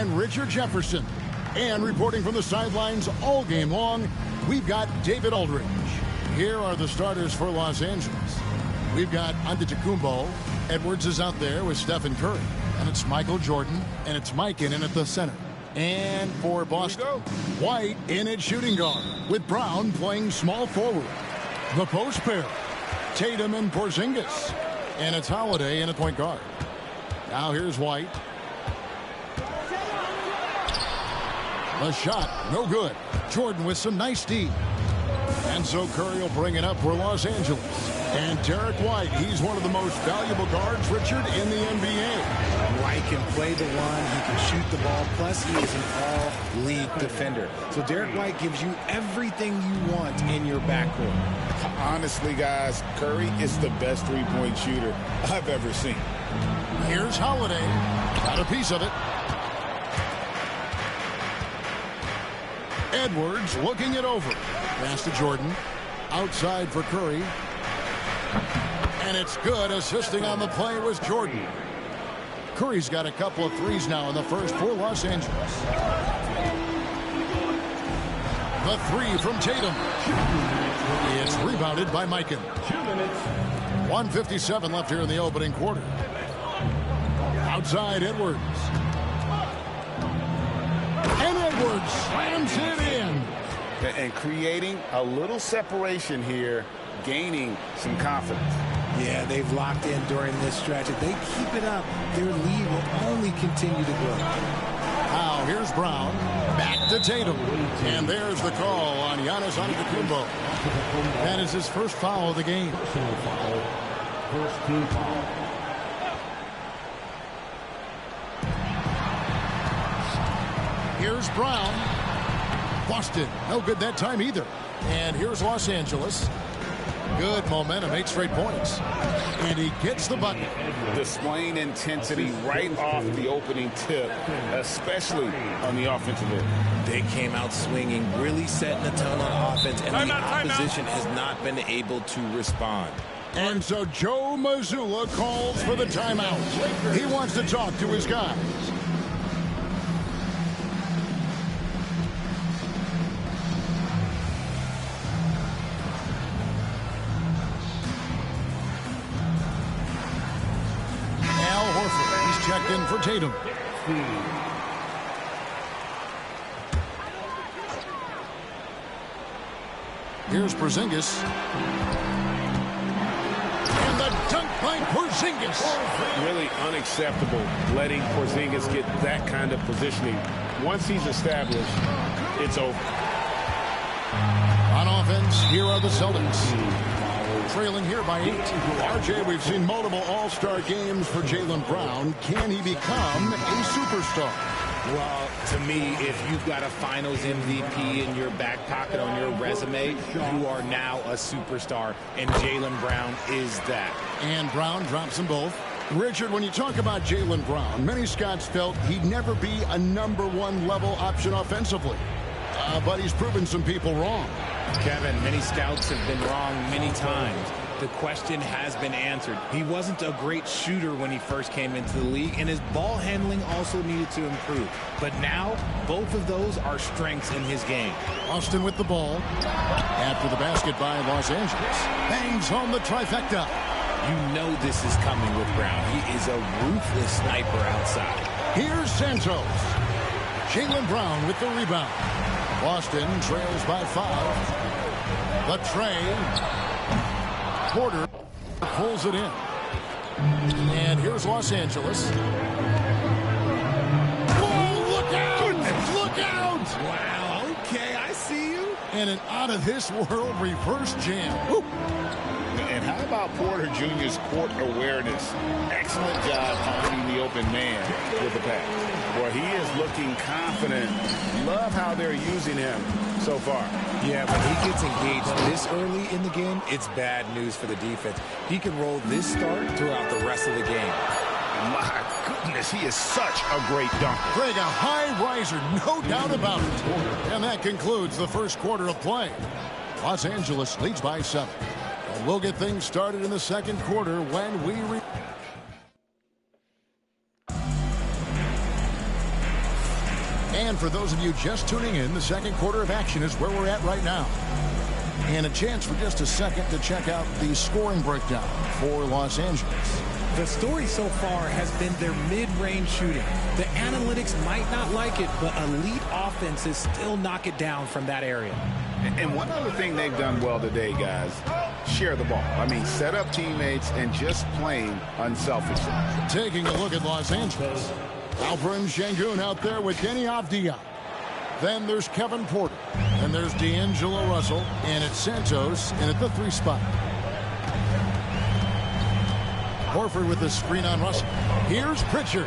and Richard Jefferson. And reporting from the sidelines all game long, we've got David Aldridge. Here are the starters for Los Angeles. We've got Antetokounmpo. Edwards is out there with Stephen Curry. And it's Michael Jordan. And it's Mike in at the center. And for Boston, White in at shooting guard, with Brown playing small forward. The post pair, Tatum and Porzingis. And it's Holiday in at point guard. Now here's White. The shot, no good. Jordan with some nice D. And so Curry will bring it up for Los Angeles. And Derek White, he's one of the most valuable guards, Richard, in the NBA. White can play the one, he can shoot the ball, plus he is an all-league defender. So Derek White gives you everything you want in your backcourt. Honestly, guys, Curry is the best three-point shooter I've ever seen. Here's Holiday. Got a piece of it. Edwards looking it over. Pass to Jordan. Outside for Curry. And it's good. Assisting on the play was Jordan. Curry's got a couple of threes now in the first for Los Angeles. The three from Tatum. It's rebounded by Mikan. 1:57 left here in the opening quarter. Outside Edwards. And Edwards slams it in. And creating a little separation here, gaining some confidence. Yeah, they've locked in during this stretch. If they keep it up, their lead will only continue to grow. Now here's Brown. Back to Tatum. And there's the call on Giannis Antetokounmpo. That is his first foul of the game. First team foul. Here's Brown. Boston. No good that time either. And here's Los Angeles. Good momentum, 8 straight points. And he gets the bucket. Displaying intensity right off the opening tip, especially on the offensive end. They came out swinging, really setting the tone on offense, and the opposition has not been able to respond. And so Joe Mazzulla calls for the timeout. He wants to talk to his guys. Checked in for Tatum. Here's Porzingis. And the dunk by Porzingis. Really unacceptable letting Porzingis get that kind of positioning. Once he's established, it's over. On offense, here are the Celtics. Trailing here by 8. RJ, we've seen multiple all-star games for Jaylen Brown. Can he become a superstar? Well, to me, if you've got a finals MVP in your back pocket on your resume, you are now a superstar, and Jaylen Brown is that. And Brown drops them both. Richard, when you talk about Jaylen Brown, many scouts felt he'd never be a #1 level option offensively. But he's proven some people wrong. Kevin, many scouts have been wrong many times. The question has been answered. He wasn't a great shooter when he first came into the league, and his ball handling also needed to improve. But now, both of those are strengths in his game. Austin with the ball. After the basket by Los Angeles. Bangs home the trifecta. You know this is coming with Brown. He is a ruthless sniper outside. Here's Santos. Jaylen Brown with the rebound. Boston trails by 5. The tray. Porter pulls it in. And here's Los Angeles. Oh, look out! Look out! Wow, okay, I see you. And an out-of-this-world reverse jam. Woo. And how about Porter Jr.'s court awareness? Excellent job finding the open man with the pass. Boy, he is looking confident. Love how they're using him so far. Yeah, when he gets engaged this early in the game, it's bad news for the defense. He can roll this start throughout the rest of the game. My goodness, he is such a great dunker. Greg, a high riser, no doubt about it. And that concludes the first quarter of play. Los Angeles leads by 7. And we'll get things started in the second quarter when we And for those of you just tuning in, the second quarter of action is where we're at right now. And a chance for just a second to check out the scoring breakdown for Los Angeles. The story so far has been their mid-range shooting. The analytics might not like it, but elite offenses still knock it down from that area. And one other thing they've done well today, guys, share the ball. I mean, set up teammates and just playing unselfishly. Taking a look at Los Angeles. Alperen Sengun out there with Kenny Avdia. Then there's Kevin Porter. And there's D'Angelo Russell. And it's Santos in at the 3 spot. Horford with the screen on Russell. Here's Pritchard.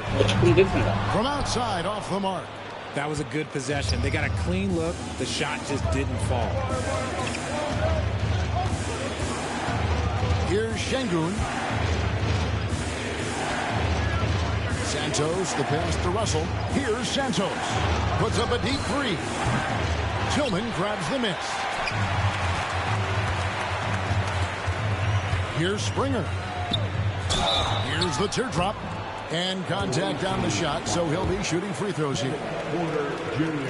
From outside off the mark. That was a good possession. They got a clean look. The shot just didn't fall. Here's Sengun. Santos, the pass to Russell. Here's Santos. Puts up a deep 3. Tillman grabs the miss. Here's Springer. Here's the teardrop. And contact on the shot, so he'll be shooting free throws here.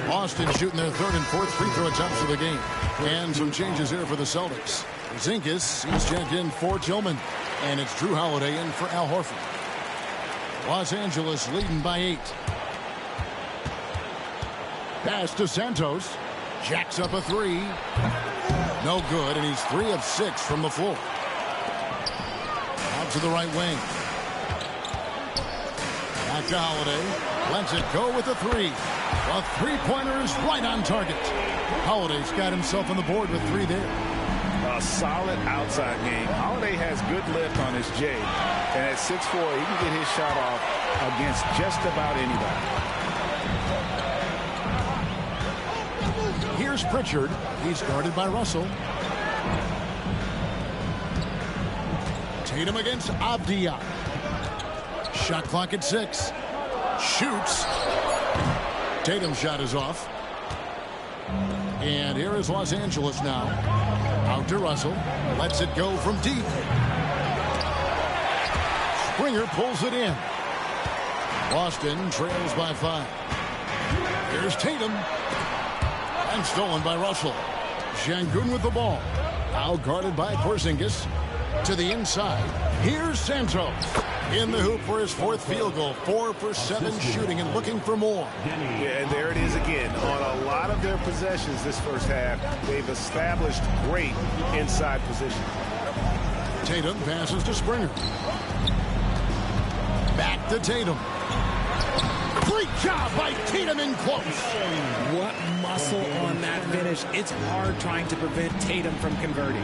Boston shooting their 3rd and 4th free throw attempts of the game. And some changes here for the Celtics. Zinkis, he's checked in for Tillman. And it's Drew Holiday in for Al Horford. Los Angeles leading by 8. Pass to Santos. Jacks up a 3. No good, and he's 3 of 6 from the floor. Out to the right wing. Back to Holiday. Lets it go with a 3. A 3-pointer is right on target. Holiday's got himself on the board with 3 there. A solid outside game. Holiday has good lift on his J. And at 6'4", he can get his shot off against just about anybody. Here's Pritchard. He's guarded by Russell. Tatum against Avdia. Shot clock at 6. Shoots. Tatum's shot is off. And here is Los Angeles now. Out to Russell. Lets it go from deep. Springer pulls it in. Boston trails by 5. Here's Tatum. And stolen by Russell. Sengun with the ball. Now guarded by Porzingis. To the inside. Here's Santos. In the hoop for his 4th field goal. 4 for 7 shooting and looking for more. Yeah, and there it is again. On a lot of their possessions this first half, they've established great inside position. Tatum passes to Springer. Back to Tatum. Great job by Tatum in close. What muscle on that finish. It's hard trying to prevent Tatum from converting.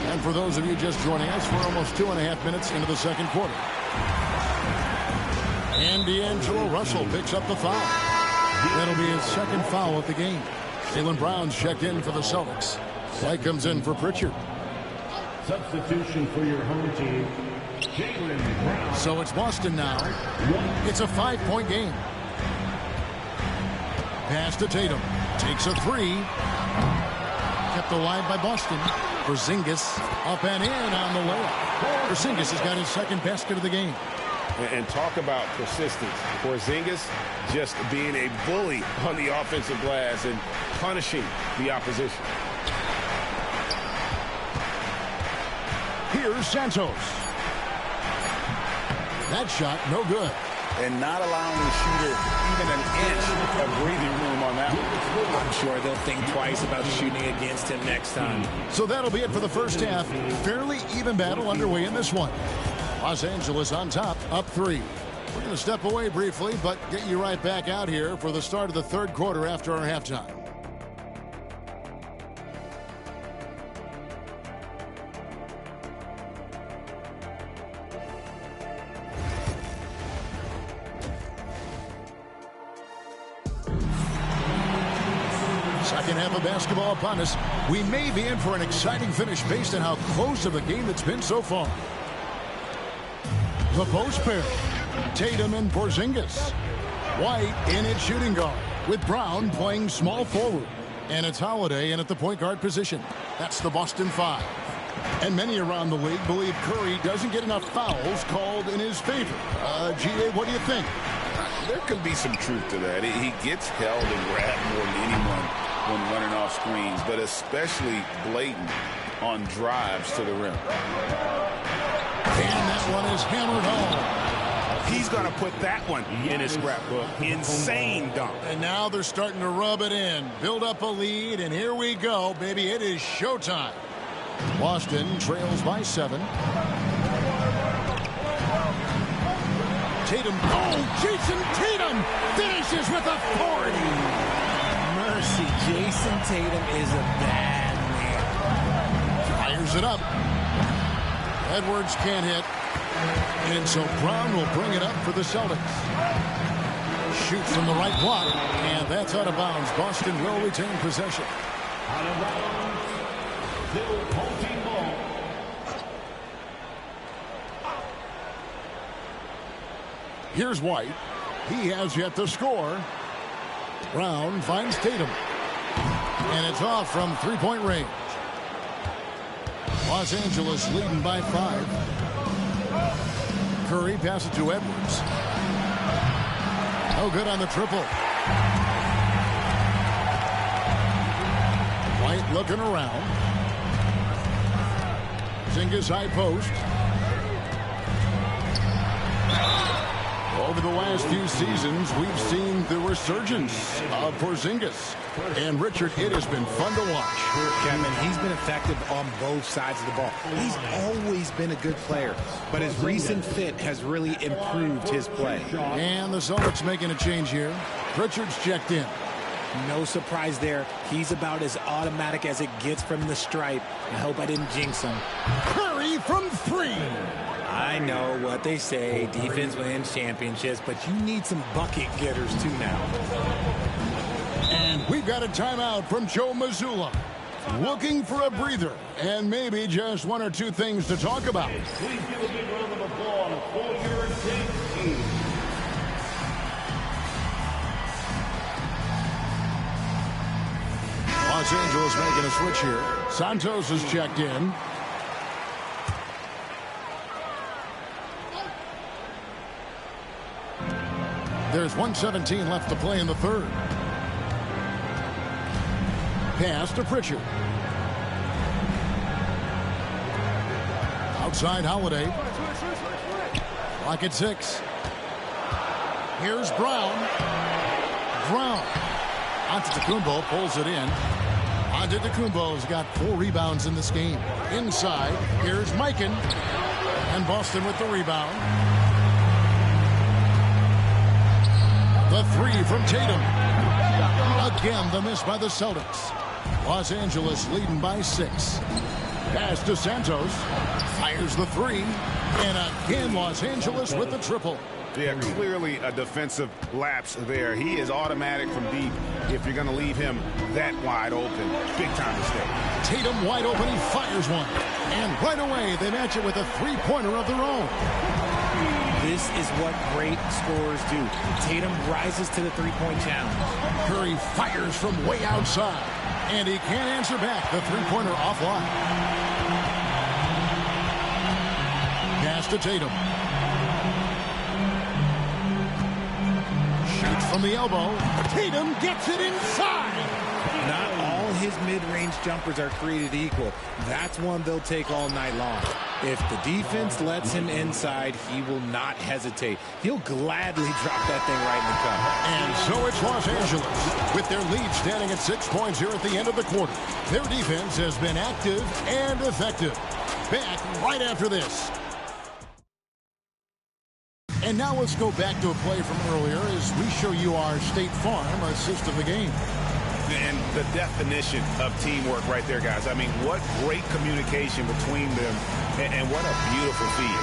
And for those of you just joining us, we're almost 2.5 minutes into the second quarter. And D'Angelo Russell picks up the foul. That'll be his 2nd foul of the game. Jaylen Brown's checked in for the Celtics. White comes in for Pritchard. Substitution for your home team, Jaylen Brown. So it's Boston now. It's a 5-point game. Pass to Tatum. Takes a 3. Kept alive by Boston. Porzingis up and in on the layup. Porzingis has got his 2nd basket of the game. And talk about persistence. Porzingis just being a bully on the offensive glass and punishing the opposition. Here's Santos. That shot, no good. And not allowing the shooter even an inch of breathing room on that one. I'm sure they'll think twice about shooting against him next time. So that'll be it for the first half. Fairly even battle underway in this one. Los Angeles on top, up 3. We're going to step away briefly, but get you right back out here for the start of the 3rd quarter after our halftime. Second half of basketball upon us. We may be in for an exciting finish based on how close of a game it's been so far. The post pair. Tatum and Porzingis. White in at shooting guard with Brown playing small forward. And it's Holiday in at the point guard position. That's the Boston 5. And many around the league believe Curry doesn't get enough fouls called in his favor. G.A., what do you think? There could be some truth to that. He gets held and grabbed more than anyone when running off screens, but especially blatant on drives to the rim. And that one is hammered home. He's going to put that one in his scrapbook. Insane dunk. And now they're starting to rub it in. Build up a lead, and here we go, baby. It is showtime. Boston trails by 7. Tatum. Oh, Jason Tatum finishes with authority. Mercy, Jason Tatum is a bad man. Fires it up. Edwards can't hit. And so Brown will bring it up for the Celtics. Shoots from the right block. And that's out of bounds. Boston will retain possession. Out of bounds. Still holding ball. Here's White. He has yet to score. Brown finds Tatum. And it's off from three-point range. Los Angeles leading by 5. Curry passes to Edwards. No good on the triple. White looking around. Porzingis high post. Over the last few seasons, we've seen the resurgence of Porzingis. And, Richard, it has been fun to watch. Kevin, he's been effective on both sides of the ball. He's always been a good player, but his recent fit has really improved his play. And the Celtics making a change here. Richards checked in. No surprise there. He's about as automatic as it gets from the stripe. I hope I didn't jinx him. Curry from 3. I know what they say, defense wins championships, but you need some bucket getters too now. And we've got a timeout from Joe Mazzulla. Looking for a breather and maybe just one or two things to talk about. Please give a big round of applause for your team. Los Angeles making a switch here. Santos is checked in. There's 1:17 left to play in the third. Pass to Pritchard. Outside Holiday. Clock at 6. Here's Brown. Brown. Antetokounmpo pulls it in. Antetokounmpo's got 4 rebounds in this game. Inside, here's Mikan. And Boston with the rebound. The 3 from Tatum. Again, the miss by the Celtics. Los Angeles leading by 6. Pass to Santos. Fires the 3. And again, Los Angeles with the triple. Yeah, clearly a defensive lapse there. He is automatic from deep if you're going to leave him that wide open. Big time mistake. Tatum wide open. He fires one. And right away, they match it with a three-pointer of their own. This is what great scorers do. Tatum rises to the three-point challenge. Curry fires from way outside. And he can't answer back. The three-pointer offline. Pass to Tatum. Shoots from the elbow. Tatum gets it inside. Not all his mid-range jumpers are created equal. That's one they'll take all night long. If the defense lets him inside, he will not hesitate. He'll gladly drop that thing right in the cup. And so it's Los Angeles with their lead standing at 6 points here at the end of the quarter. Their defense has been active and effective. Back right after this. And now let's go back to a play from earlier as we show you our State Farm assist of the game. And the definition of teamwork right there, guys. I mean, what great communication between them, and what a beautiful feed.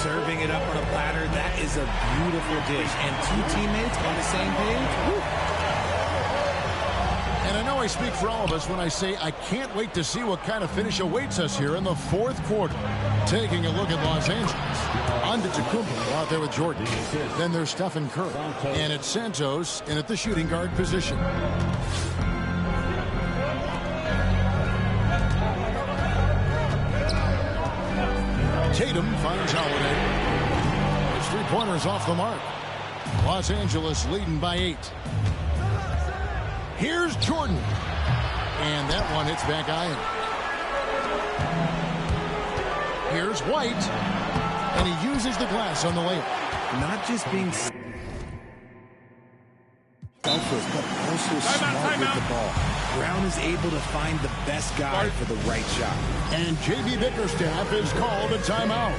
Serving it up on a platter, that is a beautiful dish. And 2 teammates on the same page. Woo. And I know I speak for all of us when I say I can't wait to see what kind of finish awaits us here in the fourth quarter. Taking a look at Los Angeles. Antetokounmpo out there with Jordan. Then there's Stephen Curry. And it's Santos in at the shooting guard position. Tatum finds Holiday. His three-pointers off the mark. Los Angeles leading by 8. Here's Jordan. And that one hits back iron. Here's White. And he uses the glass on the layup. Not just being selfless, but also smart with the ball. Brown is able to find the best guy for the right shot. And J.B. Bickerstaff is called a timeout.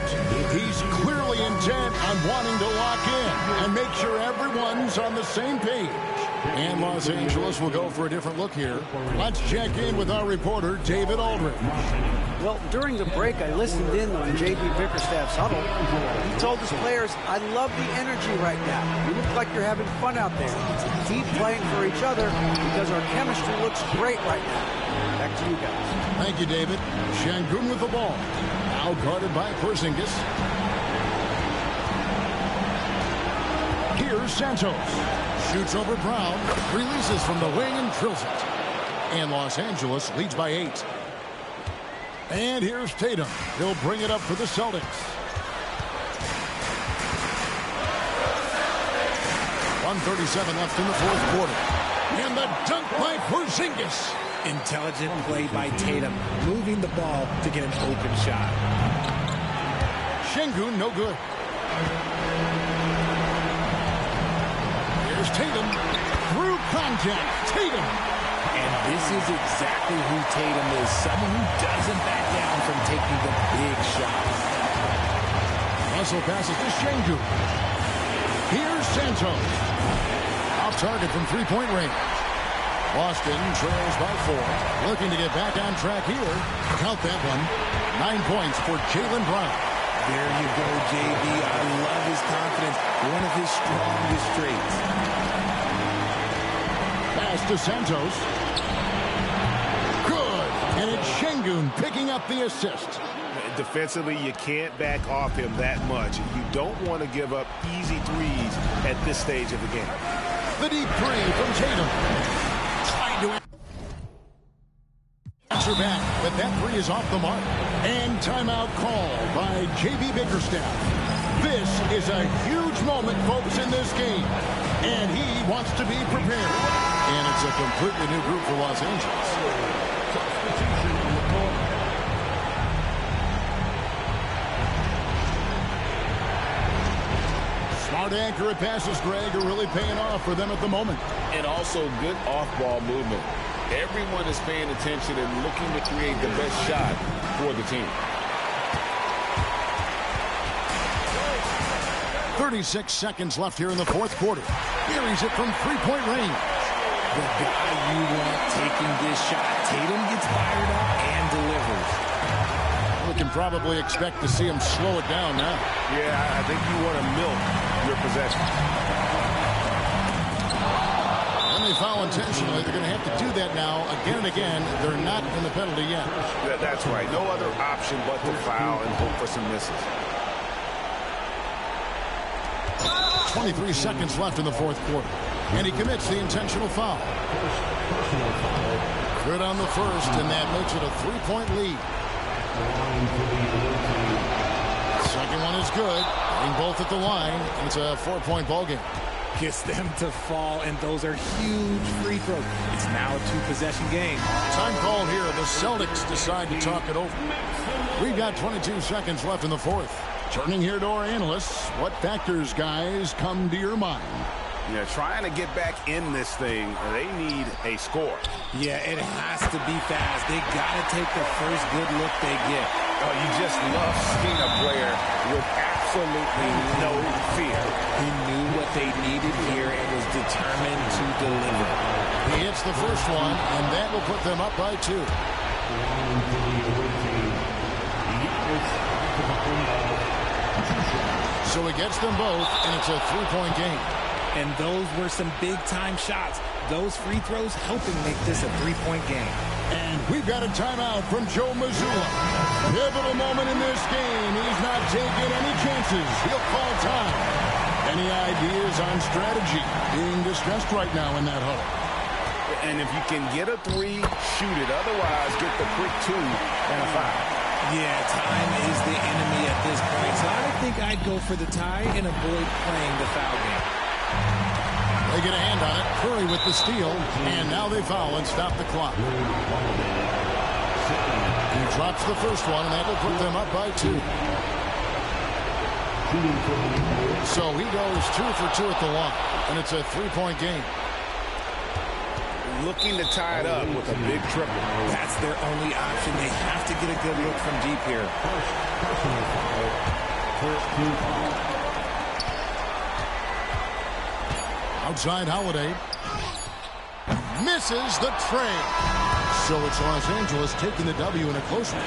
He's clearly intent on wanting to lock in and make sure everyone's on the same page. And Los Angeles will go for a different look here. Let's check in with our reporter, David Aldridge. Well, during the break, I listened in on J.B. Bickerstaff's huddle. He told his players, I love the energy right now. You look like you're having fun out there. Keep playing for each other because our chemistry looks great right now. Back to you guys. Thank you, David. Şengün with the ball. Now guarded by Porzingis. Here's Santos. Shoots over Brown. Releases from the wing and drills it. And Los Angeles leads by 8. And here's Tatum. He'll bring it up for the Celtics. 1:37 left in the fourth quarter. And the dunk by Porzingis. Intelligent play by Tatum, moving the ball to get an open shot. Şengün, no good. Here's Tatum. Through contact. Tatum. And this is exactly who Tatum is. Someone who doesn't back down from taking the big shots. Russell passes to Şengün. Here's Santos. Off target from three-point range. Boston trails by 4. Looking to get back on track here. Count that one. 9 points for Jaylen Brown. There you go, JB. I love his confidence. One of his strongest traits. Pass to Santos. Good. And it's Şengün picking up the assist. Defensively, you can't back off him that much. You don't want to give up easy threes at this stage of the game. The deep three from Tatum. Trying to answer back, but that three is off the mark. And timeout called by J.B. Bickerstaff. This is a huge moment, folks, in this game. And he wants to be prepared. And it's a completely new group for Los Angeles. Substitution on the court. Smart accurate passes, Greg, are really paying off for them at the moment. And also good off-ball movement. Everyone is paying attention and looking to create the best shot for the team. 36 seconds left here in the fourth quarter. Buries it from three-point range. The guy you want taking this shot. Tatum gets fired up and delivers. We can probably expect to see him slow it down now. Yeah, I think you want to milk your possession. When they foul intentionally, they're going to have to do that now again and again. They're not in the penalty yet. That's right. No other option but to foul and hope for some misses. 23 seconds left in the fourth quarter. And he commits the intentional foul. Good on the first, and that makes it a three-point lead. Second one is good. Getting both at the line. It's a 4-point ball game. Gets them to fall, and those are huge free throws. It's now a two-possession game. Time called here. The Celtics decide to talk it over. We've got 22 seconds left in the fourth. Turning here to our analysts. What factors, guys, come to your mind? Yeah, trying to get back in this thing, they need a score. Yeah, it has to be fast. They got to take the first good look they get. Oh, you just love seeing a player with absolutely no fear. He knew what they needed here and was determined to deliver. He hits the first one, and that will put them up by 2. So he gets them both, and it's a 3-point game. And those were some big-time shots. Those free throws helping make this a 3-point game. And we've got a timeout from Joe Mazzulla. Pivotal moment in this game. He's not taking any chances. He'll call time. Any ideas on strategy? Being distressed right now in that huddle. And if you can get a 3, shoot it. Otherwise, get the quick 2 and a foul. Yeah, time is the enemy at this point, so I think I'd go for the tie and avoid playing the foul game. They get a hand on it. Curry with the steal, and now they foul and stop the clock. He drops the first one, and that will put them up by 2. So he goes 2 for 2 at the line, and it's a 3-point game. Looking to tie it up with a big triple. That's their only option. They have to get a good look from deep here. Outside Holiday. Misses the tray. So it's Los Angeles taking the W in a close one.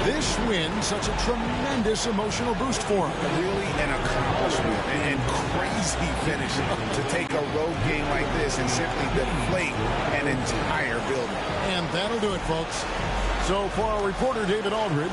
This win, such a tremendous emotional boost for them. Really an accomplishment and crazy finish to take a road game like this and simply deflate an entire building. And that'll do it, folks. So for our reporter, David Aldridge,